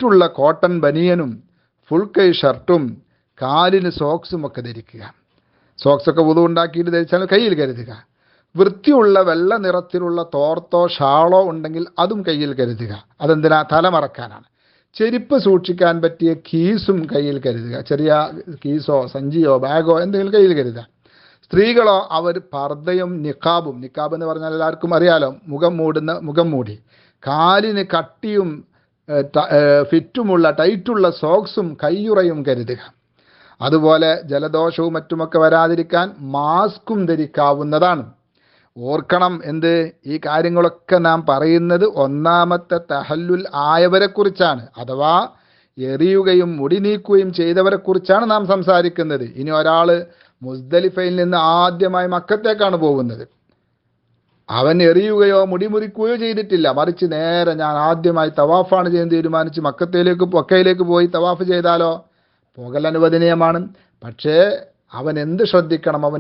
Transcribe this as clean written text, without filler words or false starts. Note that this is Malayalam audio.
ഫിറ്റുള്ള കോട്ടൺ ബനിയനും ഫുൾ കൈ ഷർട്ടും കാലിന് സോക്സും ഒക്കെ ധരിക്കുക. സോക്സൊക്കെ വുളു ഉണ്ടാക്കിയിട്ട് ധരിച്ചാൽ കയ്യിൽ കരുതുക. വൃത്തിയുള്ള വെള്ള നിറത്തിലുള്ള തോർത്തോ ഷാളോ ഉണ്ടെങ്കിൽ അതും കയ്യിൽ കരുതുക. അതെന്തിനാ? തലമറക്കാനാണ്. ചെരുപ്പ് സൂക്ഷിക്കാൻ പറ്റിയ കീസും കയ്യിൽ കരുതുക. ചെറിയ കീസോ സഞ്ചിയോ ബാഗോ എന്തെങ്കിലും കയ്യിൽ കരുതുക. സ്ത്രീകളോ അവർ പർദ്ദയും നിഖാബും, നിഖാബ് എന്ന് പറഞ്ഞാൽ എല്ലാവർക്കും അറിയാലോ, മുഖം മൂടി, കാലിന് കട്ടിയും ഫിറ്റുമുള്ള ടൈറ്റുള്ള സോക്സും കയ്യുറയും കരുതുക. അതുപോലെ ജലദോഷവും മറ്റുമൊക്കെ വരാതിരിക്കാൻ മാസ്കും ധരിക്കാവുന്നതാണ്. ഓർക്കണം, ഈ കാര്യങ്ങളൊക്കെ നാം പറയുന്നത് ഒന്നാമത്തെ തഹല്ലുൽ ആയവരെ കുറിച്ചാണ്, അഥവാ എറിയുകയും മുടി നീക്കുകയും ചെയ്തവരെ കുറിച്ചാണ് നാം സംസാരിക്കുന്നത്. ഇനി ഒരാൾ മുസ്ദലിഫയിൽ നിന്ന് ആദ്യമായി മക്കത്തേക്കാണ് പോകുന്നത്, അവൻ എറിയുകയോ മുടിമുറിക്കുകയോ ചെയ്തിട്ടില്ല, മറിച്ച് നേരെ ഞാൻ ആദ്യമായി തവാഫാണ് ചെയ്യാൻ തീരുമാനിച്ച് മക്കയിലേക്ക് പോയി തവാഫ് ചെയ്താലോ? പോകൽ അനുവദനീയമാണ്. പക്ഷേ അവൻ എന്ത് ശ്രദ്ധിക്കണം? അവൻ